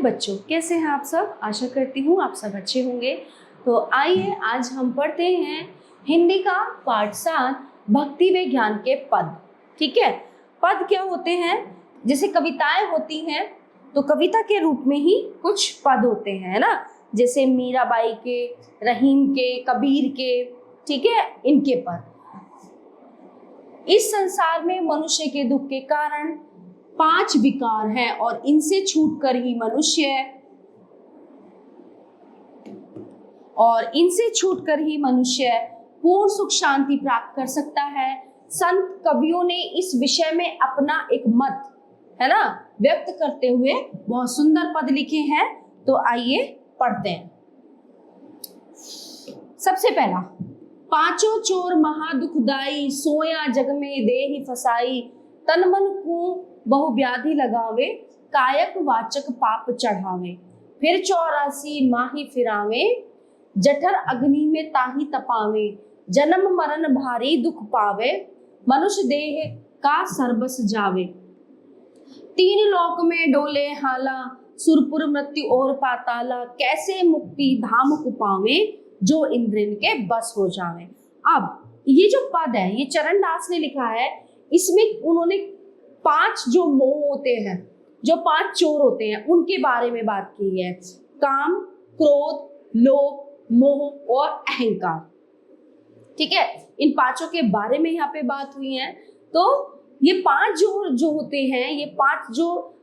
बच्चों, कैसे हैं आप सब। आशा करती हूँ आप सब अच्छे होंगे। तो आइए आज हम पढ़ते हैं हिंदी का पाठ 7 भक्ति व ज्ञान के पद। ठीक है, पद क्या होते हैं? जैसे कविताएं होती हैं तो कविता के रूप में ही कुछ पद होते हैं, है ना। जैसे मीराबाई के, रहीम के, कबीर के, ठीक है, इनके पद। इस संसार में मनुष्य के दुख के कारण 5 विकार हैं और इनसे छूटकर ही मनुष्य पूर्ण सुख शांति प्राप्त कर सकता है। संत कवियों ने इस विषय में अपना एक मत, है ना, व्यक्त करते हुए बहुत सुंदर पद लिखे हैं। तो आइए पढ़ते हैं। सबसे पहला, पांचों चोर महादुखदाई, सोया जग में देहि फसाई, तन मन को बहु व्याधि लगावे, कायक वाचक पाप चढ़ावे, फिर 84 माही फिरावे, जठर अग्नि में ताही तपावे, जन्म मरण भारी दुख पावे, मनुष्य देह का सर्बस जावे, 3 लोक में डोले हाला, सुरपुर मृत्यु और पाताला, कैसे मुक्ति धाम को पावे, जो इंद्रिन के बस हो जावे। अब ये जो पद है ये चरण दास ने लिखा है। इसमें उन्होंने 5 जो मोह होते हैं, जो 5 चोर होते हैं, उनके बारे में बात की है। काम, क्रोध, लोभ, मोह और अहंकार। ठीक है, इन 5 के बारे में यहाँ पे बात हुई है। तो ये 5 जो होते हैं, ये 5 जो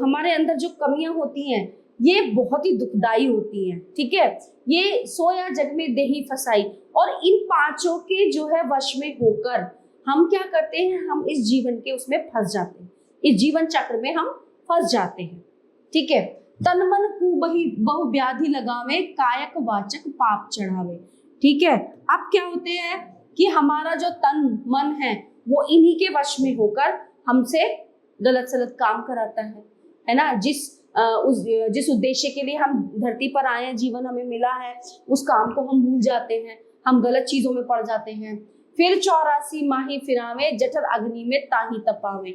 हमारे अंदर जो कमियां होती हैं, ये बहुत ही दुखदाई होती हैं। ठीक है, ये सोया जग में देहि फसाई, और इन 5 के जो है वश में होकर हम क्या करते हैं, हम इस जीवन के उसमें फंस जाते हैं, इस जीवन चक्र में हम फंस जाते हैं। ठीक है, तन मन को बहु व्याधि लगावे, कायक वाचक पाप चढ़ावे। ठीक है, अब क्या होते हैं कि हमारा जो तन मन है वो इन्हीं के वश में होकर हमसे गलत सलत काम कराता है ना। जिस उद्देश्य के लिए हम धरती पर आए हैं, जीवन हमें मिला है, उस काम को हम भूल जाते हैं, हम गलत चीजों में पड़ जाते हैं। फिर 84 माही फिरावे, जठर अग्नि में ताही तपावे।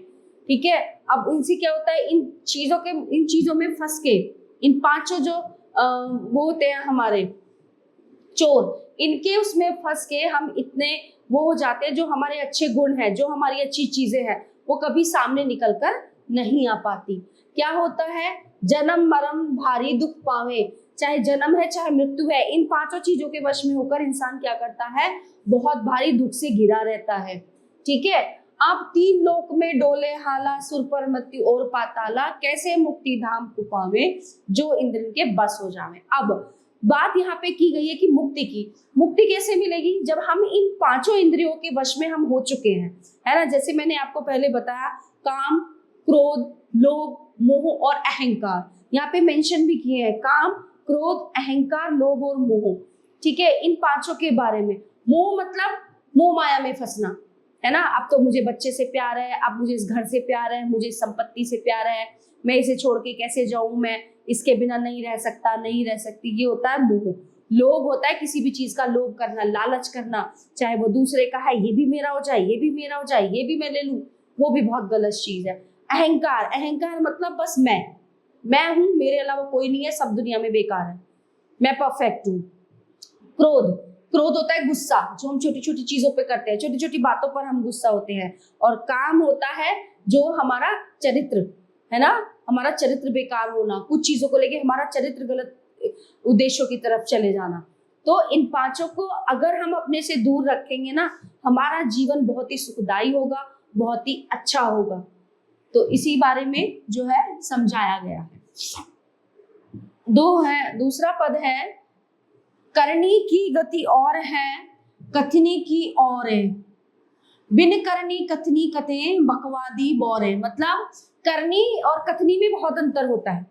ठीक है, अब इनसे क्या होता है, इन चीजों में फंस के, इन 5 जो वो होते हैं हमारे चोर, इनके उसमें फंस के हम इतने वो हो जाते हैं, जो हमारे अच्छे गुण हैं, जो हमारी अच्छी चीजें हैं, वो कभी सामने निकल कर नहीं आ पाती। क्या होता है, जन्म मरण भारी दुख पावे, चाहे जन्म है चाहे मृत्यु है, इन 5 चीजों के वश में होकर इंसान क्या करता है, बहुत भारी दुख से घिरा रहता है। ठीक है, अब 3 लोक में डोले हाला, सुर पर मृत्यु और पाताला, कैसे मुक्ति धाम को पावे, जो इंद्र के बस हो जावे। अब बात यहाँ पे की गई है कि मुक्ति कैसे मिलेगी, जब हम इन 5 इंद्रियों के वश में हम हो चुके हैं, है ना। जैसे मैंने आपको पहले बताया, काम, क्रोध, लोभ, मोह और अहंकार, यहाँ पे मेंशन भी किए हैं, काम, क्रोध, अहंकार, लोभ और मोह। ठीक है, इन 5 के बारे में। मोह मतलब मोह माया में फंसना, है ना। अब तो मुझे बच्चे से प्यार है, अब मुझे इस घर से प्यार है, मुझे इस संपत्ति से प्यार है, मैं इसे छोड़ के कैसे जाऊं, मैं इसके बिना नहीं रह सकता, नहीं रह सकती, ये होता है मोह। लोभ होता है किसी भी चीज का लोभ करना, लालच करना, चाहे वो दूसरे का है, ये भी मेरा हो जाए, ये भी मेरा हो जाए, ये भी मैं ले लूं, वो भी बहुत गलत चीज है। अहंकार मतलब बस मैं हूं, मेरे अलावा कोई नहीं है, सब दुनिया में बेकार है, मैं परफेक्ट हूं। क्रोध होता है गुस्सा, जो हम छोटी छोटी चीजों पे करते हैं, छोटी छोटी बातों पर हम गुस्सा होते हैं। और काम होता है जो हमारा चरित्र, है ना, हमारा चरित्र बेकार होना, कुछ चीजों को लेके हमारा चरित्र गलत उद्देश्यों की तरफ चले जाना। तो इन 5 को अगर हम अपने से दूर रखेंगे ना, हमारा जीवन बहुत ही सुखदायी होगा, बहुत ही अच्छा होगा। तो इसी बारे में जो है समझाया गया है। दूसरा पद है, करनी की गति और है, कथनी की और है, बिन करनी कथनी कथे, बकवादी बोरे। मतलब करनी और कथनी में बहुत अंतर होता है।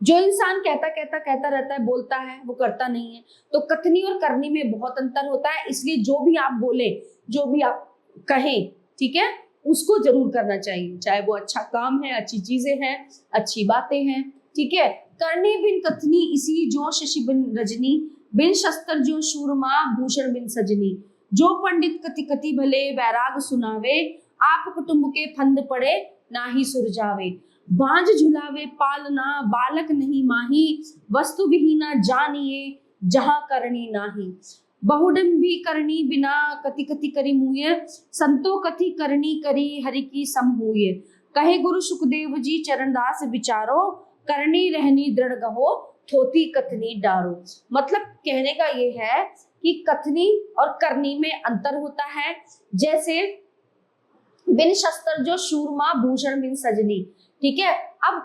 जो इंसान कहता रहता है, बोलता है, वो करता नहीं है। तो कथनी और करनी में बहुत अंतर होता है, इसलिए जो भी आप बोले, जो भी आप कहें, ठीक है, उसको जरूर करना चाहिए, चाहे वो अच्छा काम है, अच्छी चीजें हैं, अच्छी बातें हैं। ठीक है, करनी बिन कथनी इसी, जो शशि बिन रजनी, बिन शस्त्र जो शूरमा, भूषण बिन सजनी, जो पंडित कति कति भले, वैराग सुनावे, आप कुटुंब के फंद पड़े, ना ही सुरजावे। बांझ झुलावे पालना, बालक नहीं माही, वस्तु विहीना जानिए जहाँ करनी नाही। बहुडंभी करनी बिना, कति कति करी मुए, संतो कति करनी करी, हरि की सम हुए। कहे गुरु सुखदेव जी चरणदास विचारो, करनी रहनी दृढ़ गहो, थोती कथनी डारो। मतलब कहने का ये है कि कथनी और करनी में अंतर होता है। जैसे बिन शस्त्र जो शूरमा, भूषण बिन सजनी, ठीक है। अब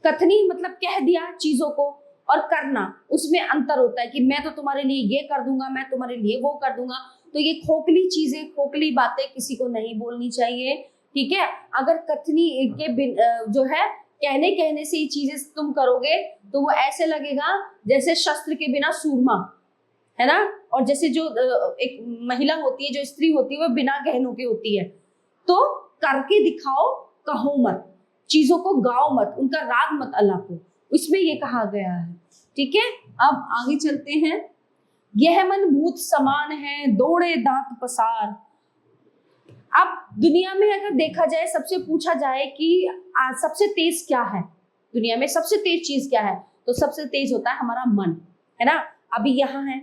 कथनी मतलब कह दिया चीजों को, और करना उसमें अंतर होता है कि मैं तो तुम्हारे लिए ये कर दूंगा, मैं तुम्हारे लिए वो कर दूंगा। तो ये खोखली चीजें, खोखली बातें किसी को नहीं बोलनी चाहिए, ठीक है। अगर कथनी के जो है कहने से ये चीजें तुम करोगे तो वो ऐसे लगेगा जैसे शस्त्र के बिना सूरमा, है ना। और जैसे जो एक महिला होती है, जो स्त्री होती है, वो बिना गहनों की होती है। तो करके दिखाओ, कहो मत, चीजों को गाओ मत, उनका राग मत अलापो, इसमें ये कहा गया है, ठीक है। अब आगे चलते हैं। यह मन भूत समान है, दौड़े दांत पसार। अब दुनिया में अगर देखा जाए, सबसे पूछा जाए कि सबसे तेज क्या है, दुनिया में सबसे तेज चीज क्या है, तो सबसे तेज होता है हमारा मन, है ना। अभी यहाँ है,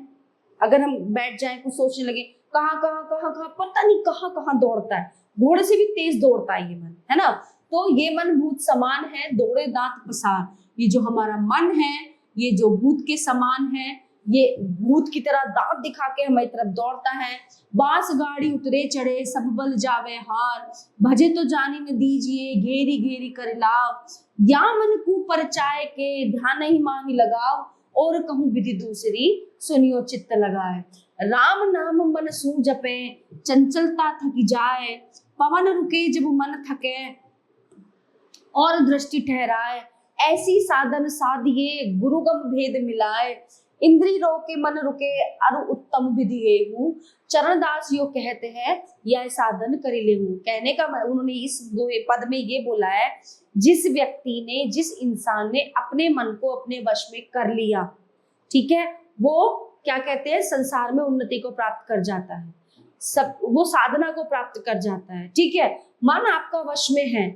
अगर हम बैठ जाए कुछ सोचने लगे, कहाँ कहाँ कहाँ कहाँ, पता नहीं कहाँ कहाँ दौड़ता है, घोड़े से भी तेज दौड़ता है ये मन, है ना। तो ये मन भूत समान है, दौड़े दांत पसार। ये जो हमारा मन है, ये जो भूत के समान है, ये भूत की तरह दांत दिखा के हमारी तरफ दौड़ता है। बांस गाड़ी उतरे चढ़े, सब बल जावे हार, भजे तो जानी न दीजिए, घेरी घेरी कर लाव। या मन को परचाए के, ध्यान नहीं माही लगाव, और कहूँ विधि दूसरी, सुनियो चित्त लगाए। राम नाम मन सू जपे, चंचलता थकी जाए, पवन रुके जब मन थके, और दृष्टि ठहराए। ऐसी साधन साधिए, गुरुगम भेद मिलाए, इंद्री रोके मन रुके, अरु उत्तम विधि हेहु। चरणदास यो कहते हैं, यह साधन करी लेहु। कहने का उन्होंने इस पद में ये बोला है, जिस व्यक्ति ने, जिस इंसान ने अपने मन को अपने वश में कर लिया, ठीक है, वो क्या कहते हैं, संसार में उन्नति को प्राप्त कर जाता है, सब वो साधना को प्राप्त कर जाता है, ठीक है। मन आपका वश में है,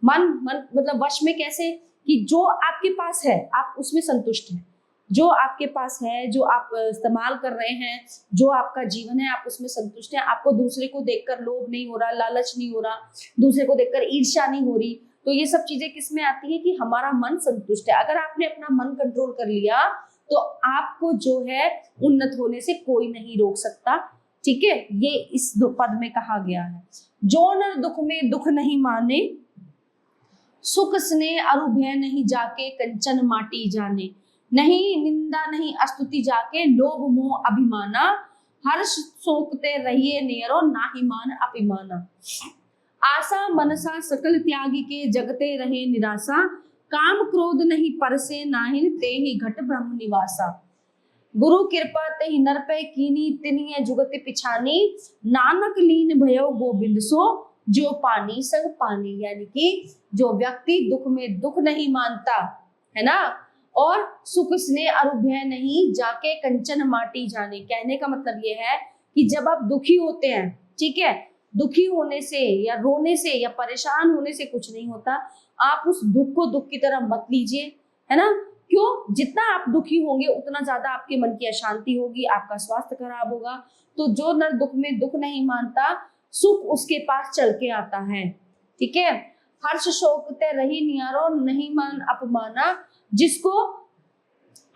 मन मतलब वश में कैसे, कि जो आपके पास है आप उसमें संतुष्ट हैं, जो आपके पास है, जो आप इस्तेमाल कर रहे हैं, जो आपका जीवन है, आप उसमें संतुष्ट हैं। आपको दूसरे को देखकर लोभ नहीं हो रहा, लालच नहीं हो रहा, दूसरे को देखकर ईर्ष्या नहीं हो रही। तो ये सब चीजें किस में आती है, कि हमारा मन संतुष्ट है। अगर आपने अपना मन कंट्रोल कर लिया तो आपको जो है उन्नत होने से कोई नहीं रोक सकता, ठीक है। ये इस पद में कहा गया है। जो नर दुख में दुख नहीं माने, सुख स्नेह अरु भय नहीं जाके, कंचन माटी जाने। नहीं निंदा नहीं अस्तुति जाके, लोभ मोह अभिमाना, हर्ष शोकते रहिए नेरो, नाहि मान अभिमाना। आशा मनसा सकल त्यागी के, जगते रहे निराशा, काम क्रोध नहीं परसे, नाहिन ते ही घट ब्रह्म निवासा। गुरु कृपा तेहि नर पे कीनी, तिनिय जुगति पिछानी, नानक लीन भयो गोबिंद सो, जो पानी संग पानी। यानी कि जो व्यक्ति दुख में दुख नहीं मानता है ना, और सुख स्नेह अरु भय नहीं जाके, कंचन माटी जाने। कहने का मतलब ये है कि जब आप दुखी होते हैं, ठीक है, दुखी होने से या रोने से या परेशान होने से कुछ नहीं होता। आप उस दुख को दुख की तरह मत लीजिए, है ना। क्यों, जितना आप दुखी होंगे उतना ज्यादा आपके मन की अशांति होगी, आपका स्वास्थ्य खराब होगा। तो जो नर दुख में दुख नहीं मानता, सुख उसके पास चल के आता है, ठीक है। हर्ष शोक ते रही नियारो, नहीं मान अपमाना। जिसको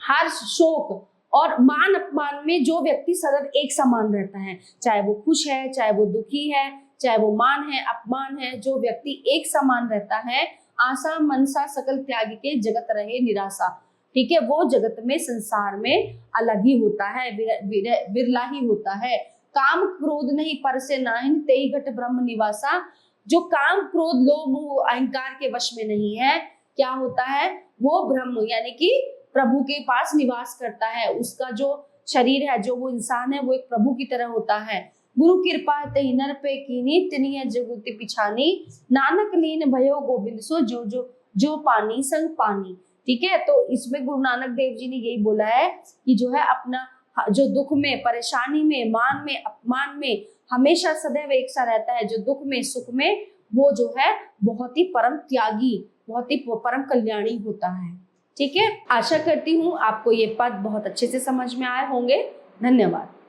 हर्ष शोक और मान अपमान में जो व्यक्ति सदैव एक समान रहता है, चाहे वो खुश है, चाहे वो दुखी है, चाहे वो मान है अपमान है, जो व्यक्ति एक समान रहता है, आशा मनसा सकल त्यागी के, जगत रहे निराशा, ठीक है, वो जगत में संसार में अलग ही होता है, विरला ही होता है। काम क्रोध नहीं परसे नाहिन, तेई घट ब्रह्म निवासा। जो काम क्रोध लोभ मोह अहंकार के वश में नहीं है, क्या होता है, वो ब्रह्म यानी कि प्रभु के पास निवास करता है। उसका जो शरीर है, जो वो इंसान है, वो एक प्रभु की तरह होता है। गुरु कृपा तेहि नर पे कीनी, तिनिय जुगति पिछानी, नानक लीन भयो गोबिंद सो, जो पानी संग पानी, ठीक है। तो इसमें गुरु नानक देव जी ने यही बोला है कि जो है अपना जो दुख में, परेशानी में, मान में, अपमान में हमेशा सदैव एक सा रहता है, जो दुख में सुख में, वो जो है बहुत ही परम त्यागी, बहुत ही परम कल्याणी होता है। ठीक है, आशा करती हूँ आपको ये पद बहुत अच्छे से समझ में आए होंगे। धन्यवाद।